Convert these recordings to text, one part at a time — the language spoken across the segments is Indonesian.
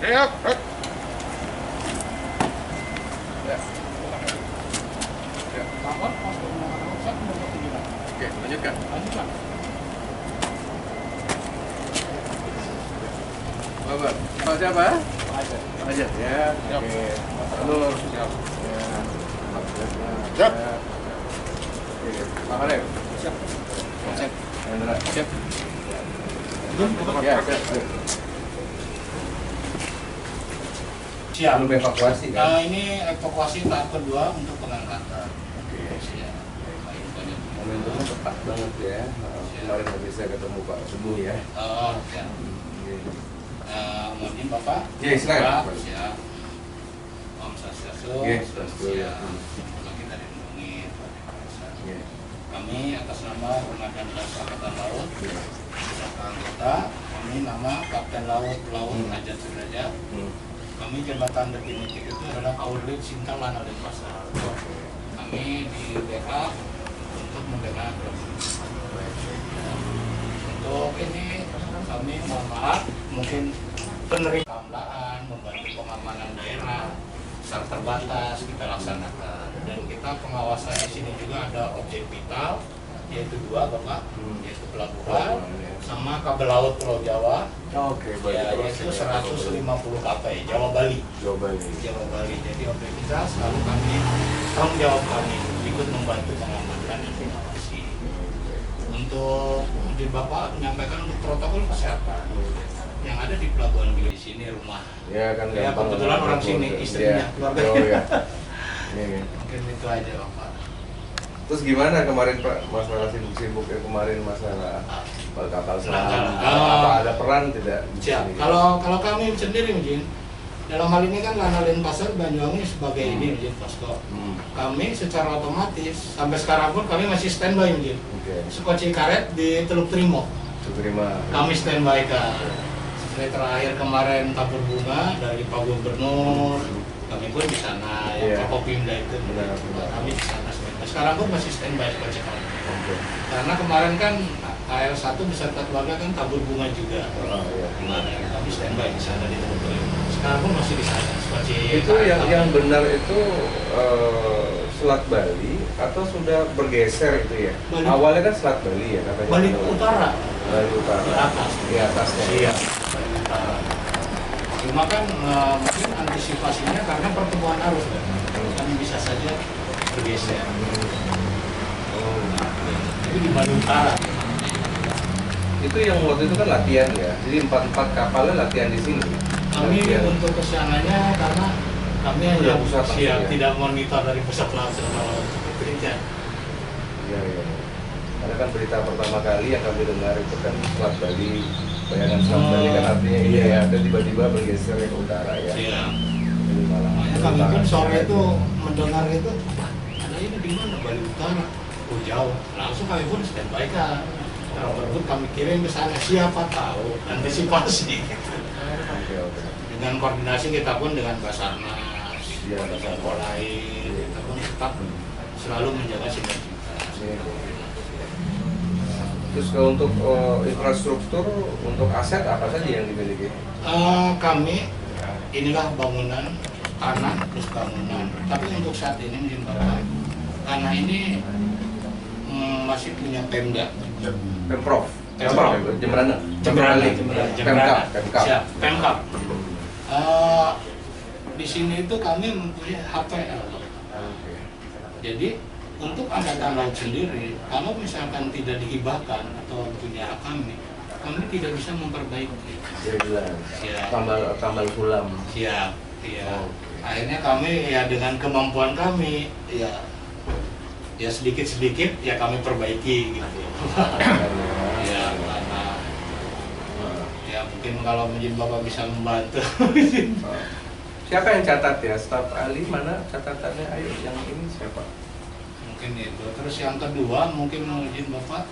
Siap. Ya. Ya. Oke, lanjutkan. Bapak, Pak siapa? Pak Ajat. Ya. Oke. Alur. Siap. Ya. Siap. Oke. Pak Arif. Siap. Siap. Hendra. Siap. Ya, siap. Siap. Belum evakuasi kan? Ini evakuasi tahap kedua untuk pengangkatan. Oke. Siap. Momentumnya tepat banget ya. Kemarin nggak bisa ketemu Pak Subuh ya. Oh, siap. Mohon Bapak. Ya, silakan. Siap. Om Swastiastu. Ya, Swastiastu. Siap. Semoga kita dilindungi. Ya. Kami atas nama Komandan Das Angkatan Laut, beserta anggota, kami nama Kapten Laut Ajat Sudrajat. Kami jabatan definitif itu adalah Aurlit Sintalan Denpasar. Kami di backup untuk membela untuk ini kami mohon maaf mungkin penerima tambahan membantu pengamanan daerah sangat terbatas kita laksanakan, dan kita pengawasan di sini juga ada objek vital yaitu dua Bapak, yaitu pelabuhan sama kabel laut Pulau Jawa. Oke, Ya, yaitu 150 kp Jawa Bali. Jawa Bali. Jawa Bali. Jadi objek kita selalu kami tanggung jawab kami ikut membantu pengaman dan mengawasi. Untuk di Bapak menyampaikan untuk protokol kesehatan yang ada di pelabuhan Gili di sini rumah. Ya kan Ya, gampang. kebetulan orang sini istrinya, keluarganya. Oh ya. Ini. Mungkin itu aja Bapak. Terus gimana kemarin Pak masalah sibuk-sibuk ya kemarin masalah kapal selam? Apa ada peran tidak? di Siap. sini? Kalau kami sendiri mungkin dalam hal ini kan Lana Denpasar Banyuwangi sebagai ini mungkin posko. Kami secara otomatis sampai sekarang pun kami masih standby mungkin. Oke. Sekoci karet di Teluk Trimo. Terima. Kami standby kan. Setelah terakhir kemarin tabur bunga dari Pak Gubernur, kami pun di sana Iya. yang Kopimda itu. Benar. Kami di sana standby. Sekarang pun masih standby sekoci karet. Oke. Karena kemarin kan AL1 beserta keluarga kan tabur bunga juga. Oh, iya. Kemarin kami standby di sana di Teluk Trimo. Sekarang pun masih di sana. Sekoci Itu yang benar itu Selat Bali atau sudah bergeser itu ya? Bali. Awalnya kan Selat Bali ya katanya. Bali Utara. Bali Utara. Di atas. Di atasnya. Iya. Cuma kan mungkin antisipasinya karena pertemuan arus kan, kami bisa saja bergeser. Oh. Itu di Bali Utara. Itu yang waktu itu kan latihan ya. Jadi 4 kapalnya latihan di sini. Kami Latihan. untuk kesananya karena kami Sudah hanya pusat langsung siap ya? tidak monitor dari pusat langsung kalau seperti itu. Iya, iya. Karena kan berita pertama kali yang kami dengar itu kan Selat Bali, bayangan Selat Bali kan artinya ini ya, dan tiba-tiba bergeser ke utara ya. Iya. Jadi malah Makanya kami pun sore itu mendengar itu, "Wah, ada ini di mana Bali Utara, oh jauh." Langsung kami pun standby kan. Kalau pun kami kirim ke sana, siapa tahu antisipasi. Oke, oke. Dengan koordinasi kita pun dengan Basarnas, Iya, dengan Polair, kita pun tetap selalu menjaga sinergitas. Ini. Terus kalau untuk infrastruktur, untuk aset apa saja yang dimiliki? Kami inilah bangunan tanah plus bangunan. Tapi untuk saat ini mungkin Bapak, tanah ini masih punya Pemda. Pemprov. Pemprov. Jemberana. Jemberana. Pemkap. Siap, Pemkap. Di sini itu kami mempunyai HPL. Oke. Jadi untuk angkatan laut sendiri, kalau misalkan tidak dihibahkan atau punya hak kami tidak bisa memperbaiki. Ya jelas. Siap. Tambal sulam. Siap. Iya. Oh. Akhirnya kami ya dengan kemampuan kami ya sedikit-sedikit ya kami perbaiki gitu. Ya karena ya mungkin kalau mungkin Bapak bisa membantu. Siapa yang catat ya? Staf ahli mana catatannya? Ayo yang ini siapa? Mungkin itu. Terus yang kedua mungkin izin Bapak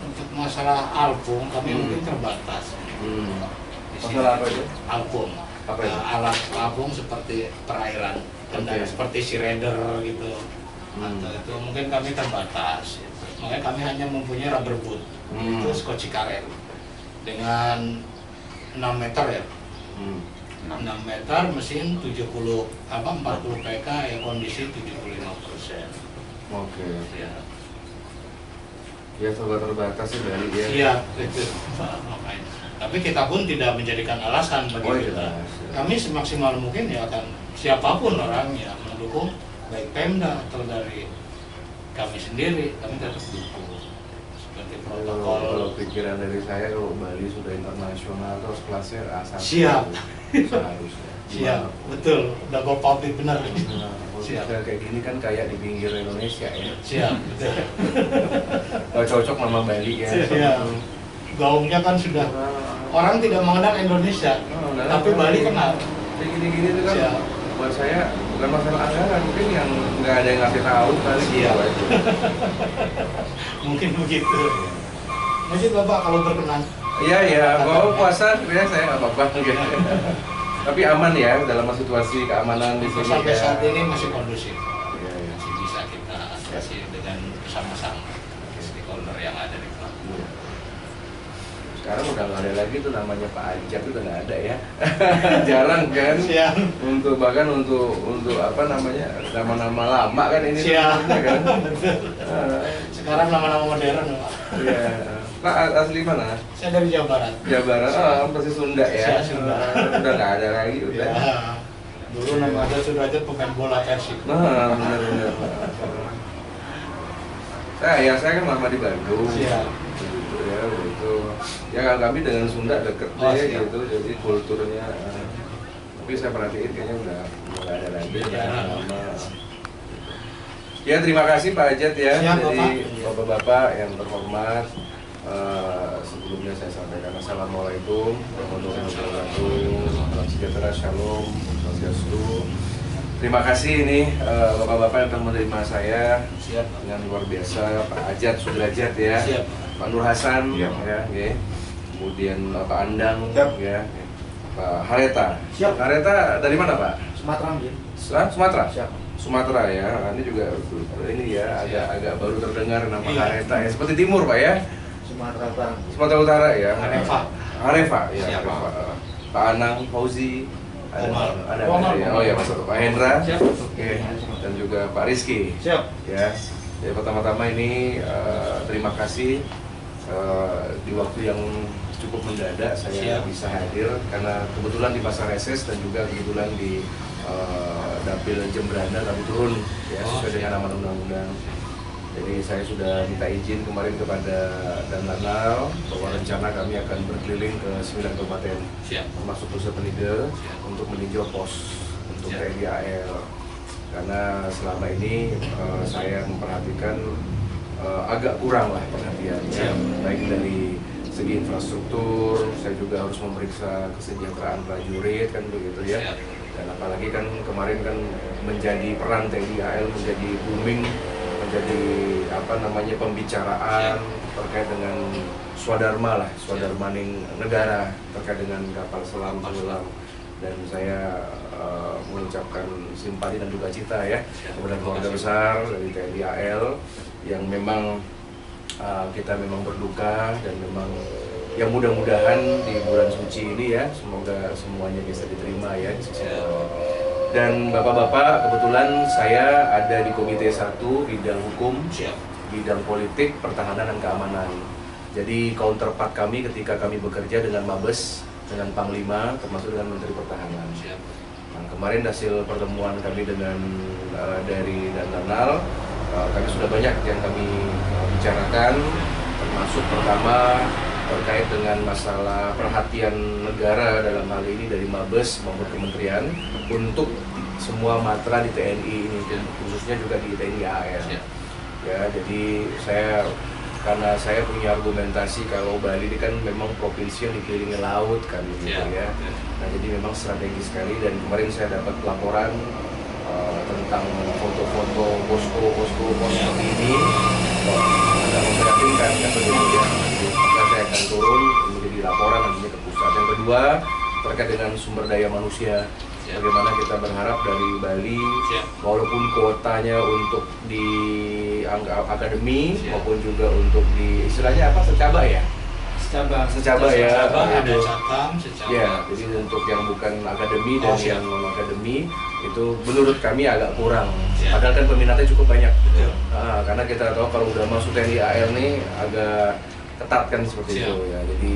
untuk masalah album kami mungkin terbatas. Di sini. Masalah apa itu? Album. Apa itu? Alat album seperti perairan, kendaraan Oke. seperti Shredder gitu. Atau itu mungkin kami terbatas. Makanya kami hanya mempunyai rubber boot. Itu skoci karet dengan 6 meter ya. 6 meter, mesin 40 PK, ya kondisi 75%. Oke. Ya, Ya serba terbatas sih Bali ya. iya, itu. Makanya. Tapi kita pun tidak menjadikan alasan bagi Oh, kita. jelas, ya. Kami semaksimal mungkin ya akan siapapun orangnya mendukung, baik Pemda atau dari kami sendiri, kami tetap dukung. Seperti Kalau protokol. pikiran dari saya, kalau Bali sudah internasional terus kelasnya A1 Siap. seharusnya. Siap, betul. Udah go public benar. Nah, Siap. kayak gini kan kayak di pinggir Indonesia ya. Siap, betul. Gak cocok nama Bali ya. Siap. Gaungnya kan sudah orang tidak mengenal Indonesia, tapi Bali kenal. Kayak gini-gini itu kan Siap. buat saya bukan masalah anggaran, mungkin yang nggak ada yang ngasih tahu kali. Siap. Itu. Mungkin begitu. Mungkin Bapak kalau berkenan. Iya iya, kalau puasa sebenarnya saya nggak apa-apa gitu. Tapi aman ya dalam situasi keamanan di sini. Sampai ya. saat ini masih kondusif. Iya, iya. Masih bisa kita atasi dengan bersama-sama stakeholder yang ada di klub. Iya. Sekarang udah nggak ada lagi tuh namanya Pak Ajat, udah nggak ada ya. Jarang kan. Siap. Untuk bahkan untuk apa namanya nama-nama lama kan ini Siap. sebenarnya kan. Sekarang nama-nama modern, Pak. Iya. Pak asli mana? Saya dari Jawa Barat. Jawa Barat. Oh, persis Sunda ya. Iya, Sunda. Udah nggak ada lagi udah. Ya. Dulu nama ada Sudrajat pemain bola Persib. Nah, benar-benar. Saya kan lama di Bandung. Siap. Gitu ya, gitu. Ya kan kami dengan Sunda deket Oh, ya siap. gitu, jadi kulturnya. Tapi saya perhatiin kayaknya udah nggak ada lagi. Iya. Lama. Ya terima kasih Pak Ajat ya. Siap, Jadi Bapak. bapak-bapak yang terhormat. Sebelumnya saya sampaikan assalamualaikum warahmatullahi wabarakatuh. Salam sejahtera, shalom, swastiastu. Terima kasih ini bapak-bapak yang telah menerima saya Siap. dengan luar biasa, Pak Ajat Sudrajat ya, Siap. Pak Nur Hasan Siap. ya, oke. Kemudian Pak Andang Siap. ya, Pak Hareta. Siap. Pak Hareta dari mana Pak? Sumatera mungkin. Sumatera. Siap. Sumatera ya, ini juga ini ya agak baru terdengar nama Iya. Hareta ya, seperti timur Pak ya. Sumatera Utara. Sumatera Utara ya. Harefa. Harefa ya. Siap. Harefa. Pak Anang, Fauzi, Omar. ada Omar. ya. Oh ya, masuk Pak Hendra. Siap. Oke. Dan juga Pak Rizky. Siap. Ya. Jadi pertama-tama ini terima kasih di waktu yang cukup mendadak saya Siap. bisa hadir karena kebetulan di masa reses dan juga kebetulan di dapil Jembrana kami turun ya Oh, sesuai dengan amanat undang-undang. Jadi saya sudah minta izin kemarin kepada Danlanal bahwa rencana kami akan berkeliling ke 9 kabupaten Siap. termasuk Nusa Penida Siap. untuk meninjau pos untuk Siap. TNI AL. Karena selama ini saya memperhatikan agak kurang lah perhatiannya, Siap. baik dari segi infrastruktur, saya juga harus memeriksa kesejahteraan prajurit kan begitu ya. Siap. Dan apalagi kan kemarin kan menjadi peran TNI AL menjadi booming, menjadi apa namanya pembicaraan terkait dengan swadharma lah, swadharmaning negara terkait dengan kapal selam tenggelam. Dan saya mengucapkan simpati dan duka cita ya kepada keluarga besar dari TNI AL yang memang kita memang berduka dan memang yang mudah-mudahan di bulan suci ini ya semoga semuanya bisa diterima ya di sisi Allah. Dan bapak-bapak kebetulan saya ada di Komite 1 bidang hukum, Siap. bidang politik, pertahanan dan keamanan. Jadi counterpart kami ketika kami bekerja dengan Mabes, dengan Panglima, termasuk dengan Menteri Pertahanan. Siap. Nah, kemarin hasil pertemuan kami dengan dari Danlanal, kami sudah banyak yang kami bicarakan, termasuk pertama terkait dengan masalah perhatian negara dalam hal ini dari Mabes maupun Kementerian untuk semua matra di TNI ini, khususnya juga di TNI AL. Siap. Ya, jadi karena saya punya argumentasi kalau Bali ini kan memang provinsi yang dikelilingi laut kan gitu Siap. ya. Nah jadi memang strategis sekali dan kemarin saya dapat laporan tentang foto-foto posko seperti ini. Agak memprihatinkan kan begitu ya. Maka saya akan turun menjadi laporan nantinya ke pusat. Yang kedua terkait dengan sumber daya manusia. Siap. Bagaimana kita berharap dari Bali, Siap. walaupun kuotanya untuk di akademi Siap. maupun juga untuk di istilahnya apa secaba ya, secaba ya. Cabang, ada Itu. cabang, secabang. Ya, jadi untuk yang bukan akademi dan siap. yang non akademi itu menurut kami agak kurang. Siap. Padahal kan peminatnya cukup banyak. Betul. Karena kita tahu kalau udah masuk TNI AL nih agak ketat kan seperti Siap. itu ya. Jadi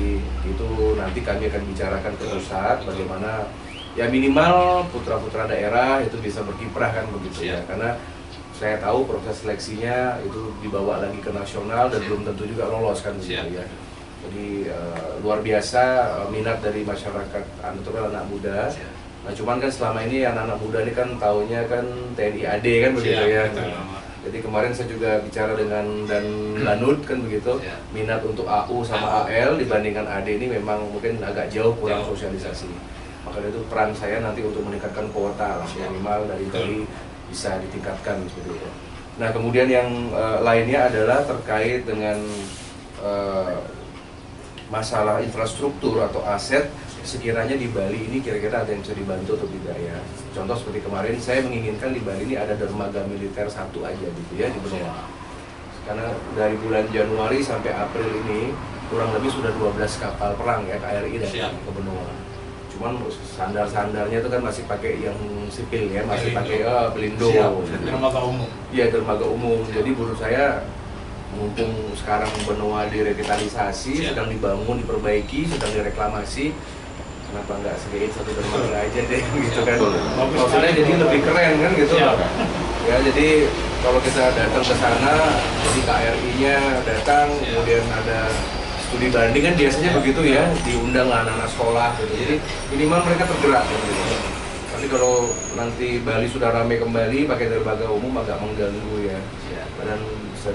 itu nanti kami akan bicarakan ke Betul. pusat Betul. bagaimana ya minimal putra-putra daerah itu bisa berkiprah kan begitu ya. Siap. Karena saya tahu proses seleksinya itu dibawa lagi ke nasional dan Siap. belum tentu juga lolos kan begitu Siap. ya. Jadi luar biasa minat dari masyarakat terutama anak muda. Siap. Nah cuman kan selama ini anak-anak muda ini kan taunya kan TNI AD kan begitu Siap, ya. betul. Jadi kemarin saya juga bicara dengan dan Lanut kan begitu. Siap. Minat untuk AU sama AL dibandingkan AD ini memang mungkin agak jauh kurang Jauh. sosialisasi. Makanya itu peran saya nanti untuk meningkatkan kuota lah Siap. minimal dari Betul. tadi bisa ditingkatkan seperti itu. Nah kemudian yang lainnya adalah terkait dengan masalah infrastruktur atau aset sekiranya di Bali ini kira-kira ada yang bisa dibantu atau tidak ya. Contoh seperti kemarin saya menginginkan di Bali ini ada dermaga militer satu aja gitu ya di Benoa. Karena dari bulan Januari sampai April ini kurang lebih sudah 12 kapal perang ya KRI datang ke Benoa. Cuman sandar-sandarnya itu kan masih pakai yang sipil ya, masih pakai pelindo. Dermaga umum. Iya, dermaga umum. Jadi menurut saya mumpung sekarang Benoa direvitalisasi, Siap. sedang dibangun, diperbaiki, sedang direklamasi, kenapa nggak sediain satu dermaga aja deh gitu kan. Bagus Maksudnya sekali. jadi lebih keren kan gitu Siap. loh. Ya jadi kalau kita datang ke sana, jadi KRI-nya datang, Siap. kemudian ada studi banding kan biasanya Siap. begitu ya, diundang anak-anak sekolah gitu. Jadi minimal mereka tergerak gitu. Tapi kalau nanti Bali sudah ramai kembali pakai dermaga umum agak mengganggu ya. Dan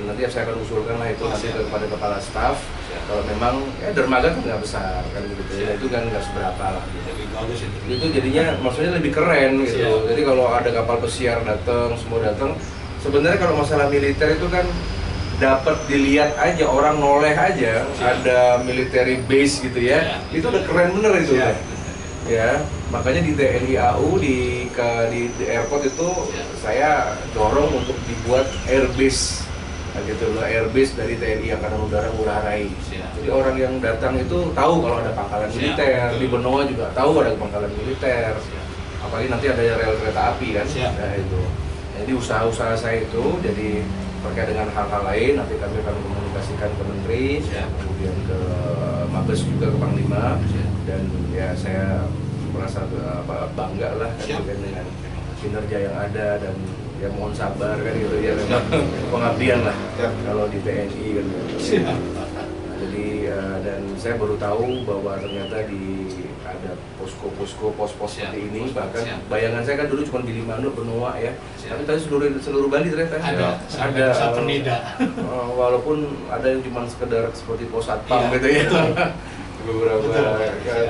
nanti saya akan usulkan lah itu nanti Siap. kepada kepala staf. Siap. Kalau memang ya dermaga kan nggak besar kan gitu ya, Siap. itu kan nggak seberapa lah. Lebih bagus itu. Itu jadinya maksudnya lebih keren gitu. Siap. Jadi kalau ada kapal pesiar datang, semua datang. Sebenarnya kalau masalah militer itu kan dapat dilihat aja, orang noleh aja, Siap. ada military base gitu ya. Siap. Itu udah keren bener itu Siap. udah. Ya, makanya di TNI AU di airport itu Siap. saya dorong untuk dibuat airbase. Nah, gitu loh, airbase dari TNI Angkatan Udara Ngurah Rai. Siap. Jadi orang yang datang itu tahu kalau ada pangkalan Siap, militer, betul. di Benoa juga tahu ada pangkalan militer. Siap. Apalagi nanti ada rel kereta api kan. Siap. Nah, itu. Jadi usaha-usaha saya itu jadi terkait dengan hal-hal lain nanti kami akan komunikasikan ke Menteri, Siap. kemudian ke Mabes juga ke Panglima, Siap. dan ya saya merasa bangga lah kan, Siap. dengan kinerja yang ada dan ya mohon sabar kan gitu ya, memang pengabdian lah kalau di TNI kan gitu. Siap. Nah, jadi dan saya baru tahu bahwa ternyata ada posko-posko pos-pos Siap. seperti ini, bahkan Siap. bayangan saya kan dulu cuma di Limanu, Benoa ya. Siap. Tapi tadi seluruh Bali ternyata Ada desa Penida. walaupun ada yang cuma sekedar seperti pos satpam Iya, gitu ya. betul. Beberapa Betul.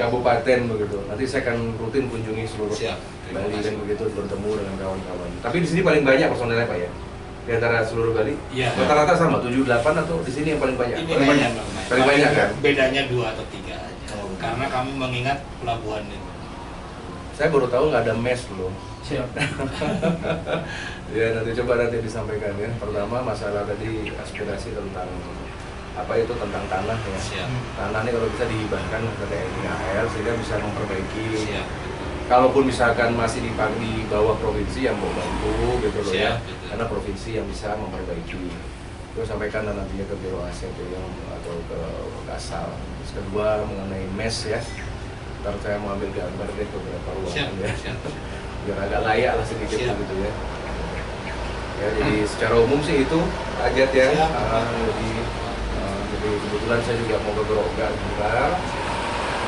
kabupaten begitu. Nanti saya akan rutin kunjungi seluruh Siap. Terima Bali kasih. dan begitu bertemu dengan kawan-kawan. Tapi di sini paling banyak personelnya Pak ya? Di antara seluruh Bali? Iya. Rata-rata sama 78 atau di sini yang paling banyak? Ini Paling banyak, Paling banyak kan? Bedanya 2 atau 3 aja. Oh. Karena kami mengingat pelabuhan itu. Saya baru tahu nggak ada mes loh. Siap. Ya nanti coba disampaikan ya. Pertama masalah tadi aspirasi tentang apa itu tentang tanah ya. Siap. Tanah ini kalau bisa dihibahkan ke TNI AL sehingga bisa memperbaiki. Siap. Kalaupun misalkan masih di bawah provinsi yang mau bantu gitu loh ya. Siap, betul. Karena provinsi yang bisa memperbaiki. Terus sampaikan nantinya ke Biro Aset yang atau ke Kasal. Terus kedua mengenai mes ya. Ntar saya mau ambil gambar deh beberapa Siap. ruangan ya. Siap. Biar agak layak lah sedikit Siap. gitu ya. Ya jadi secara umum sih itu Ajat ya. Siap. Jadi kebetulan saya juga mau ke Gerogga sebentar.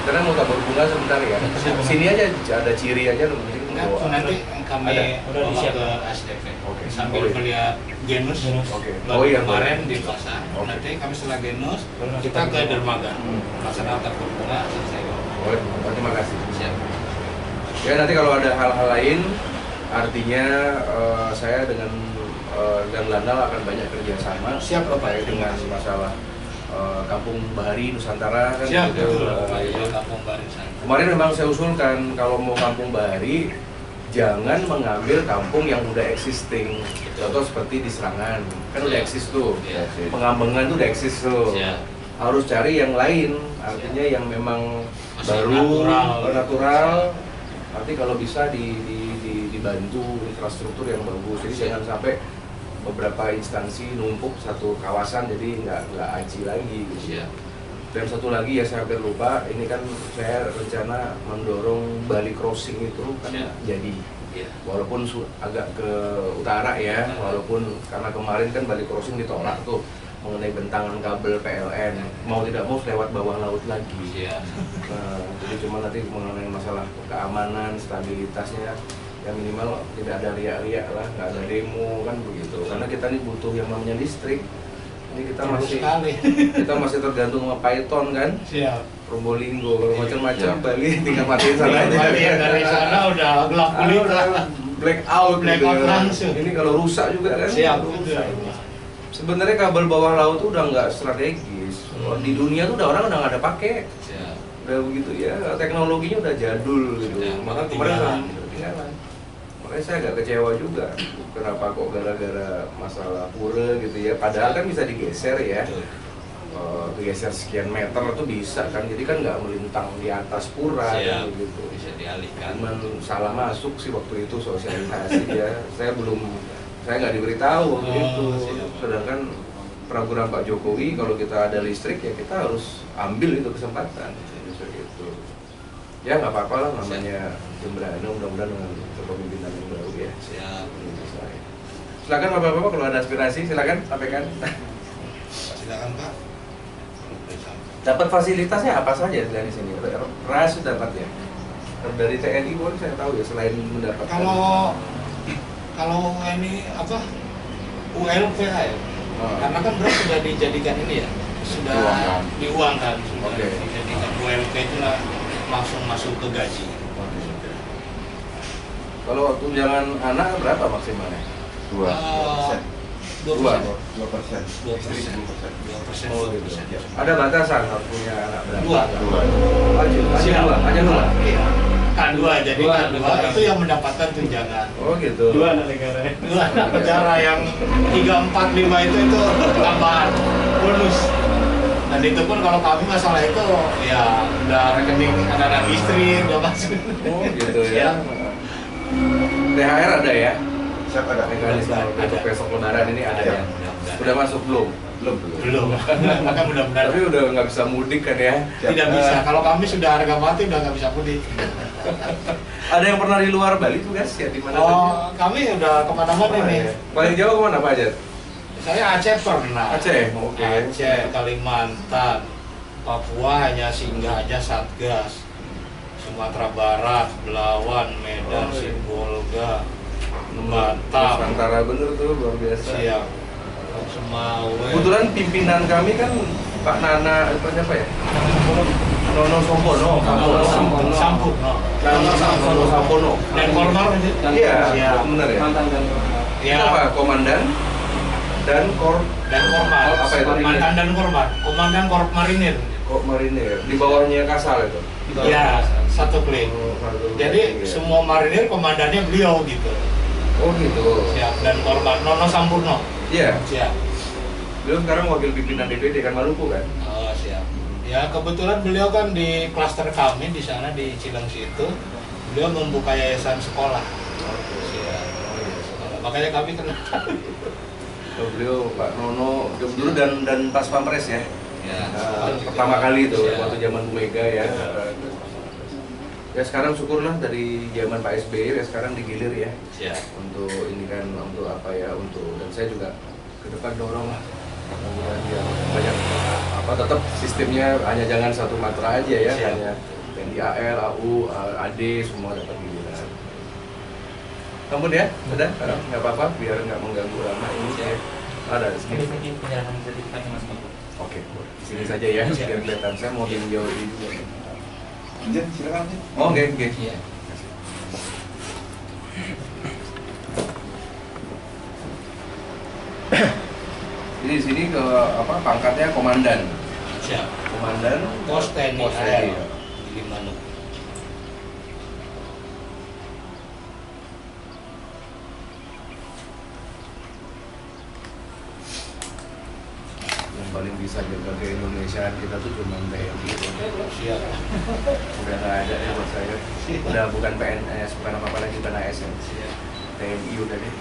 Karena mau tabur bunga sebentar ya. Sini aja ada ciri aja loh. Enggak, nanti kami Ada. Udah bawa disiap. ke SDP. Oke. Sambil Oh, iya. melihat genus. Oke. Baru Oh iya, kemarin boleh. di pasar. Oke. Nanti kami setelah genus Baru masuk kita ke ke dermaga. Laksanakan tabur bunga selesai. Boleh, terima kasih. Siap. Ya nanti kalau ada hal-hal lain, artinya saya dengan dan Landal akan banyak kerjasama. Siap, Bapak. terkait dengan masalah Kampung Bahari Nusantara kan. Siap, gitu. betul. Bapak, Itu. ya, Kampung Barisan. Kemarin memang saya usulkan kalau mau Kampung Bahari jangan mengambil kampung yang udah existing. Contoh seperti di Serangan, kan udah Siap. eksis tuh. Iya. Pengambengan tuh udah eksis tuh. Siap. harus cari yang lain, artinya yang memang Masih baru, natural. Nanti kalau bisa dibantu infrastruktur yang bagus. Jadi jangan sampai beberapa instansi numpuk satu kawasan, jadi nggak aji lagi gitu. Dan satu lagi ya saya hampir lupa, ini kan saya rencana mendorong Bali Crossing itu kan jadi. Walaupun agak ke utara ya, walaupun karena kemarin kan Bali Crossing ditolak tuh mengenai bentangan kabel PLN, mau tidak mau lewat bawah laut lagi. Nah, jadi cuma nanti mengenai masalah keamanan, stabilitasnya, ya minimal tidak ada riak-riak lah, nggak ada demo kan begitu. Karena kita ini butuh yang namanya listrik. Ini kita masih tergantung sama Python kan. Probolinggo, kalau macam-macam Bali tinggal matiin sana aja. Dari sana udah gelap gulita, black out gitu. Langsung. Ini kalau rusak juga kan. Sebenarnya kabel bawah laut tuh udah nggak strategis. Di dunia tuh orang udah nggak ada pakai. Udah begitu ya, teknologinya udah jadul gitu. Maka kemarin ketinggalan. Makanya saya agak kecewa juga. Kenapa kok gara-gara masalah pura gitu ya? Padahal kan bisa digeser ya. Geser sekian meter itu bisa kan, jadi kan nggak melintang di atas pura kan, gitu. Bisa dialihkan. Cuman salah masuk sih waktu itu sosialisasi ya. Saya nggak diberitahu waktu itu. Sedangkan program Pak Jokowi kalau kita ada listrik ya kita harus ambil itu kesempatan. Gitu. Ya nggak apa-apa lah, namanya Jembrana, mudah-mudahan dengan kepemimpinan yang baru ya. Silakan Bapak-bapak kalau ada aspirasi silakan sampaikan. Silakan Pak. Dapat fasilitasnya apa saja dari sini? RAS dapat ya? Dari TNI pun saya tahu ya, selain mendapatkan. Kalau ini apa? ULP ya? Karena kan beras sudah dijadikan ini ya, sudah diuangkan, sudah dijadikan ULP itu lah, langsung masuk ke gaji. Kalau tunjangan anak berapa maksimalnya? 2%. 2%. Oh gitu. Ada batasan harus punya anak berapa? 2. Hanya 2. Iya. K2, jadi K2 itu yang mendapatkan tunjangan. Oh gitu. 2 anak negara. 2 anak negara yang 3, 4, 5 itu tambahan bonus. Dan itu pun kalau kami masalah itu ya udah rekening anak-anak istri udah masuk. Oh gitu ya. THR ada ya? Siapa ada? Mekanisme untuk besok lebaran ini ada ya? Udah masuk belum? Belum. Maka mudah-mudahan. Tapi udah nggak bisa mudik kan ya? Tidak bisa. Kalau kami sudah harga mati udah nggak bisa mudik. Ada yang pernah di luar Bali tuh guys ya, di mana Oh, saja? kami udah kemana-mana nih. Paling jauh kemana Pak Ajat? Saya Aceh pernah. Aceh, oke. Aceh, Kalimantan, Papua hanya singgah aja Satgas. Sumatera Barat, Belawan, Medan, Sibolga, Batam. Nusantara bener tuh, luar biasa. Siap. Semawe. Kebetulan pimpinan kami kan Pak Nana, siapa ya? Nono Sampono. Samput. Nono Sampono. Dan Kormar. Iya, bener ya. Ya. Itu apa? Komandan dan Kormar. Apa itu? Mantan dan Kormar. Komandan Korp Marinir. Kok marinir di bawahnya Kasal itu. Iya, satu klik. Jadi Iya. semua marinir komandannya beliau gitu. Oh gitu. Siap. Dan Kormar Nono Sampurno. Iya. Siap. Beliau sekarang wakil pimpinan DPD kan Maluku kan? Oh, siap. Ya kebetulan beliau kan di klaster kami di sana di Cilengsi itu beliau membuka yayasan sekolah. Siap. Makanya kami kenal. Oh, beliau Pak Nono dulu dan Pas Pampres ya. Ya. Pertama kali itu Ya. waktu zaman Bu Mega ya. Ya sekarang syukurlah dari zaman Pak SBY ya sekarang digilir ya. Siap. Untuk ini kan untuk apa ya, untuk dan saya juga ke depan dorong lah. Mudah-mudahan dia banyak apa tetap sistemnya hanya jangan satu matra aja ya, Siap. hanya TNI AL, AU, AD semua dapat giliran. Namun ya, sudah, nggak apa-apa biar nggak mengganggu lama ini saya ada di sini. Penyerahan sertifikatnya Mas Bang. Oke, di sini saja ya, biar kelihatan saya mau tinjau ini juga. Jen, silakan Jen. Oh, oke. Iya. Jadi di sini ke apa pangkatnya komandan. Siap. Komandan Pos TNI Pos TNI, ya. AL di Manuk. Yang paling bisa bisa jaga ke-Indonesiaan kita tuh cuma TNI. Siap. Udah nggak ada ya buat saya. Udah bukan PNS, bukan apa-apa lagi, bukan ASN. Siap. TNI udah deh.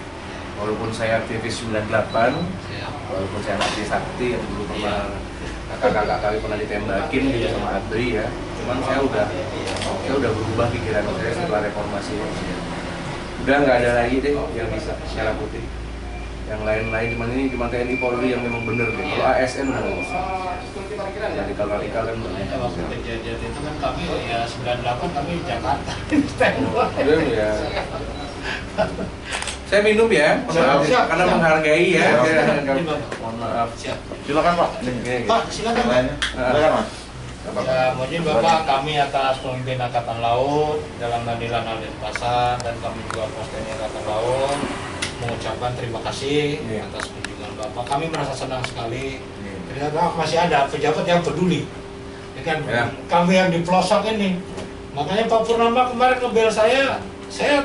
Walaupun saya aktivis 98, Siap. walaupun saya anak sakti yang dulu pernah kakak-kakak kami pernah ditembakin gitu sama ABRI ya. Cuman saya udah berubah pikiran saya setelah reformasi. Udah nggak ada lagi deh yang bisa merah putih. Yang lain-lain cuman ini cuma TNI Polri yang memang bener deh. Kalau ASN udah nggak bisa. Jadi kalau kan Waktu kejadian itu kan kami ya 98 kami di Jakarta. udah ya. Saya minum ya, Siap, karena siap. menghargai ya. Siap. Mohon maaf. Siap. Silakan Pak. Pak, silakan Pak. Lainnya. Silakan Mas. Ya, mohon Bapak, kami atas pemimpin Angkatan Laut dalam Nadilan Denpasar dan kami juga Pos TNI Angkatan Laut mengucapkan terima kasih atas kunjungan Bapak. Kami merasa senang sekali. Ternyata masih ada pejabat yang peduli. Ya kan? Ya. Kami yang di pelosok ini. Makanya Pak Purnama kemarin ngebel saya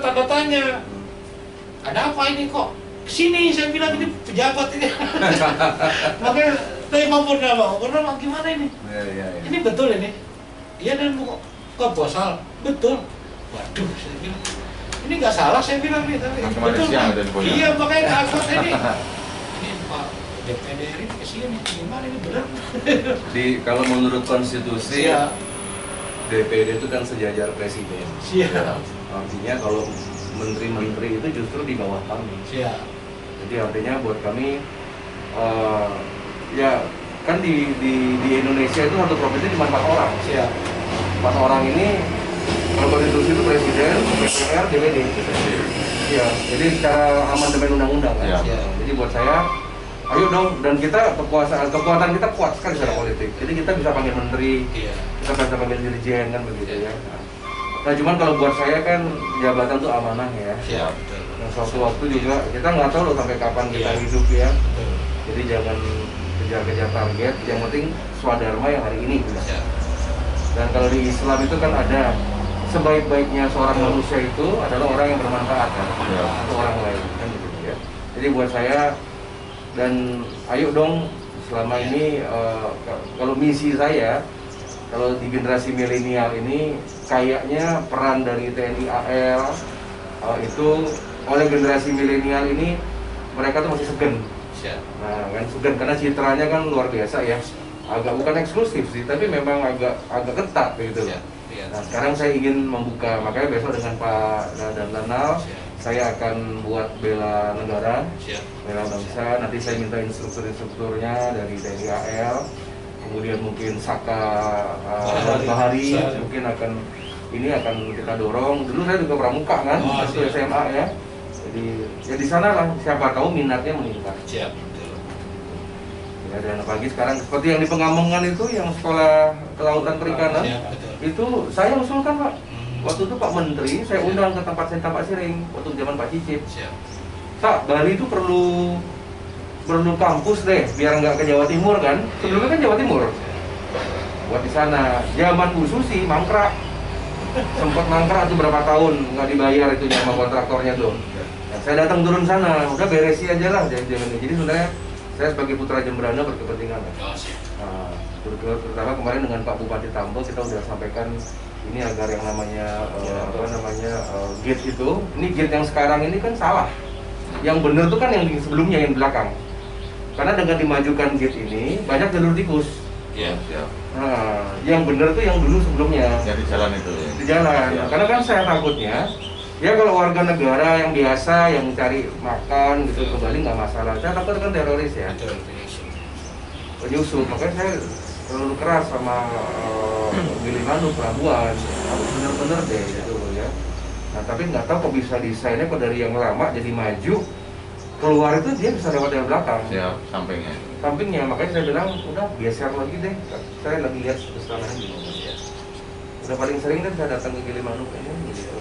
tanda tanya. Ada apa ini kok? Kesini, saya bilang ini pejabat ini. Makanya dari Pak Purnama gimana ini? Ya. Ini betul ini? Iya dan kok bosal? Betul. Waduh, saya bilang ini nggak salah saya bilang nih tapi Yang kemarin betul. siang Pak. ada di Boyolali. Iya makanya takut ini. Ini Pak DPD ini kesini gimana ini benar? Kalau menurut konstitusi Siap. DPD itu kan sejajar presiden. Siap. Artinya kalau menteri-menteri itu justru di bawah kami. Siap. Jadi artinya buat kami ya kan di Indonesia itu satu provinsi cuma 4 orang. Siap. 4 orang ini kalau konstitusi itu presiden, DPR, DPD. Iya. Jadi secara amandemen undang-undang kan. Iya. Jadi buat saya, ayo dong, dan kita kekuatan kita kuat sekali secara politik. Jadi kita bisa panggil menteri, Iya. kita bisa panggil dirjen kan begitu ya. Nah cuman kalau buat saya kan jabatan itu amanah ya. Siap. Betul. Nah suatu waktu juga kita nggak tahu loh sampai kapan kita Iya. hidup ya. Betul. Jadi jangan kejar-kejar target. Yang penting swadharma yang hari ini. Siap. Dan kalau di Islam itu kan ada sebaik-baiknya seorang manusia itu adalah orang yang bermanfaat kan Ya. untuk orang lain kan gitu ya. Jadi buat saya dan ayo dong selama ini kalau misi saya kalau di generasi milenial ini kayaknya peran dari TNI AL itu oleh generasi milenial ini mereka tuh masih segan. Siap. Nah kan segan karena citranya kan luar biasa ya. Agak bukan eksklusif sih, tapi memang agak ketat begitu loh. Siap. Iya. Nah sekarang saya ingin membuka, makanya besok dengan Pak Danlanal Siap. saya akan buat bela negara, Siap. bela bangsa. Nanti saya minta instruktur-instrukturnya dari TNI AL, kemudian mungkin Saka Bahari Siap. mungkin akan kita dorong. Dulu saya juga pramuka kan, Oh, waktu siap. SMA ya. Jadi ya di sana lah, siapa tahu minatnya meningkat. Siap. Betul. Ya, dan apalagi sekarang seperti yang di Pengamongan itu, yang sekolah kelautan perikanan, Siap. Betul. itu saya usulkan Pak. Hmm. Waktu itu Pak Menteri, saya undang ke tempat saya Pak Siring waktu zaman Pak Cicip. Siap. Pak, Bali itu perlu kampus deh, biar nggak ke Jawa Timur kan. Sebelumnya kan Jawa Timur. Buat di sana. Zaman Bu Susi mangkrak, sempat mangkrak tuh berapa tahun nggak dibayar itu sama kontraktornya tuh. Nah, saya datang turun sana, udah beresi aja lah jadi sebenarnya saya sebagai putra Jembrana berkepentingan. Oh, siap. Nah, terutama kemarin dengan Pak Bupati Tambo kita udah sampaikan ini agar yang namanya gate itu, ini gate yang sekarang ini kan salah. Yang benar tuh kan yang di sebelumnya, yang belakang. Karena dengan dimajukan gate ini banyak jalur tikus. Iya. Siap. Nah, yang benar tuh yang dulu sebelumnya Ya di jalan itu. Ya. di jalan. Iya. Karena kan saya takutnya ya kalau warga negara yang biasa yang cari makan gitu kembali nggak masalah. Saya takut kan teroris ya. Betul. Penyusup, makanya saya terlalu keras sama Gilimanuk, Pelabuhan, harus bener-bener deh gitu loh ya. Nah tapi nggak tahu kok bisa desainnya kok dari yang lama jadi maju, keluar itu dia bisa lewat yang belakang, Siap, sampingnya. sampingnya. Makanya saya bilang udah geser lagi deh, saya lagi lihat keselamatan gimana. Udah paling sering kan saya datang ke Gilimanuk ini gitu.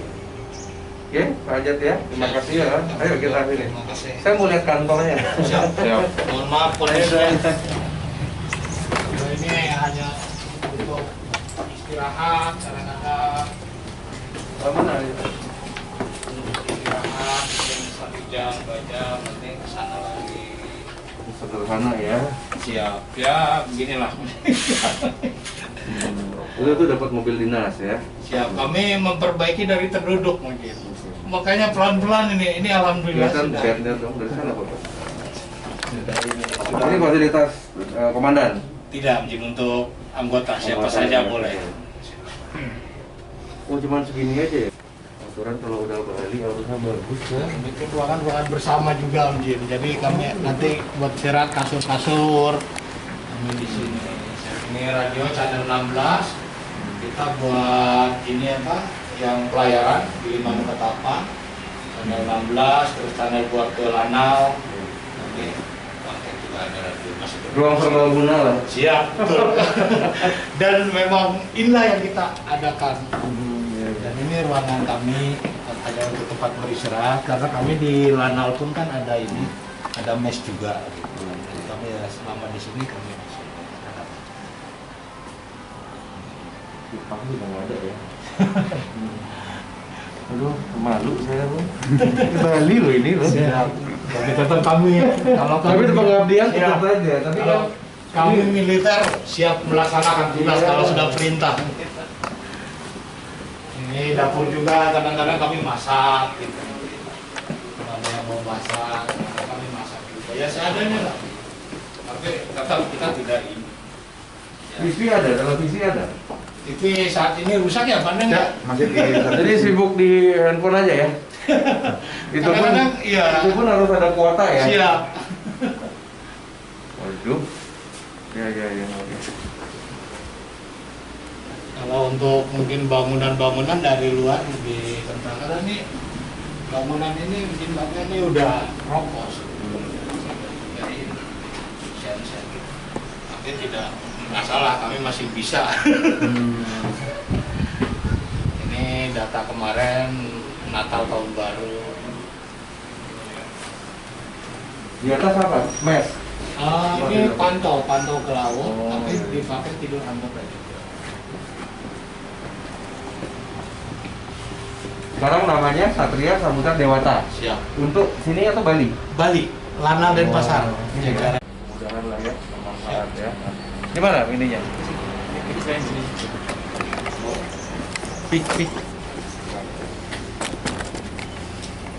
Oke, Pak Ajat ya, terima kasih ya. Ayo kita sini. Terima kasih. Saya mau lihat kantornya. Siap. Siap. Mohon maaf kondisinya. Ini hanya untuk istirahat kadang-kadang. Mana ya? Istirahat mungkin 1 jam 2 jam nanti kesana lagi. Sederhana ya. Siap. Ya beginilah. Itu dapat mobil dinas ya. Siap. Kami memperbaiki dari terduduk mungkin. Makanya pelan-pelan ini alhamdulillah Kelihatan sudah. bednya dong dari sana Pak. Sudah ini. Ini fasilitas komandan. Tidak, izin untuk anggota siapa saja boleh. Oh cuman segini aja ya? Aturan kalau udah Bali harusnya bagus ya. Itu ruangan bersama juga Om Jin. Jadi kami nanti buat istirahat kasur-kasur. Kami di sini. Ini radio channel 16. Kita buat ini apa? Yang pelayaran di Limanu Ketapang. Channel 16, terus channel buat ke Lanau. Oke. Konten juga ada radio masih Ruang serbaguna lah. siap, betul. Dan memang inilah yang kita adakan. Dan ini ruangan kami ada untuk tempat beristirahat karena kami di Lanal pun kan ada ini, ada mes juga. Gitu. Jadi kami ya selama di sini kami istirahat. Jepang juga nggak ada ya. Aduh, malu saya loh. Bali loh ini loh. Siap. Tapi tetap kami, kalau Tapi kami itu pengabdian tetap siap. aja. Tapi kan Kalau kami militer siap melaksanakan tugas kalau sudah perintah. Ini dapur juga kadang-kadang kami masak gitu. Kalau ada yang mau masak, kadang kami masak juga. Ya seadanya lah. Tapi tetap kita tidak ini. Ya. TV ada, televisi ada. TV saat ini rusak ya, pandang ya? Masih di. Jadi sibuk di handphone aja ya. Itu pun, Kadang-kadang, iya. itu pun harus ada kuota ya. Siap. Waduh. Ya. Oke. Kalau untuk mungkin bangunan-bangunan dari luar lebih tentang karena ini bangunan ini mungkin bangunan ini udah ropos. Jadi sen-sen gitu. Tapi tidak masalah, kami masih bisa. Ini data kemarin Natal tahun baru. Di atas apa? Mes. Ini pantau ke laut, Oh, tapi iya. dipakai tidur anggota juga. Sekarang namanya Satria Samudra Dewata. Siap. Untuk sini atau Bali? Bali, Lanal dan Pasar. Iya. Mudah-mudahan lah ya, bermanfaat ya. Gimana ininya? Ini saya sini. Pik.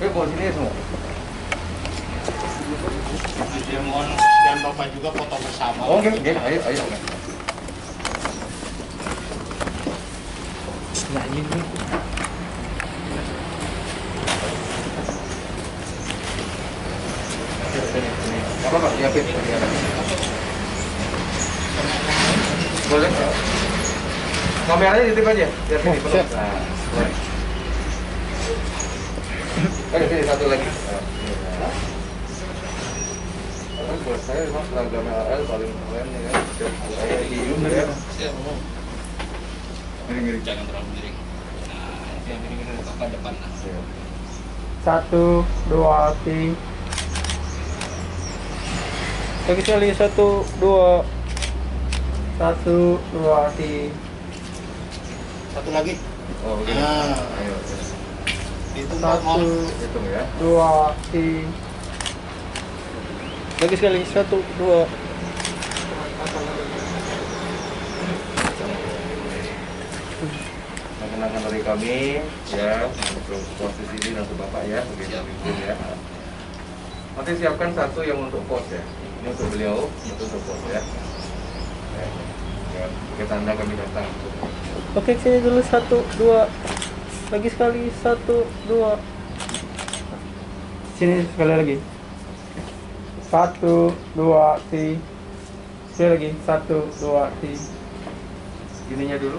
Bawa sini ya semua. Nanti mohon dan Bapak juga foto bersama. Oke, ayo. Nah, ini Apa Pak? Siapin. Boleh. Kameranya titip aja. Siapin di perut. Nah, boleh. Sini satu lagi. Buat saya memang seragam LL paling keren ya. Saya hiung ya. siap. Miring. Jangan terlalu miring. Nah, itu yang miring itu Bapak depan. 1, 2, 3. Lagi sekali 1, 2. 1, 2, 3. Satu lagi. Oh, begini. Nah. Ayo. Itu Pak 1, mohon. Hitung ya. 2, 3. Lagi sekali 1, 2. Kenangan dari kami ya untuk posisi ini untuk Bapak ya sebagai pemimpin ya. Nanti siapkan satu yang untuk pos ya. Ini untuk beliau, itu untuk pos ya. Ya, sebagai tanda kami datang. Oke, sini dulu 1, 2. Lagi sekali 1, 2. Sini sekali lagi. 1, 2, 3. Sekali lagi 1, 2, 3. Ininya dulu.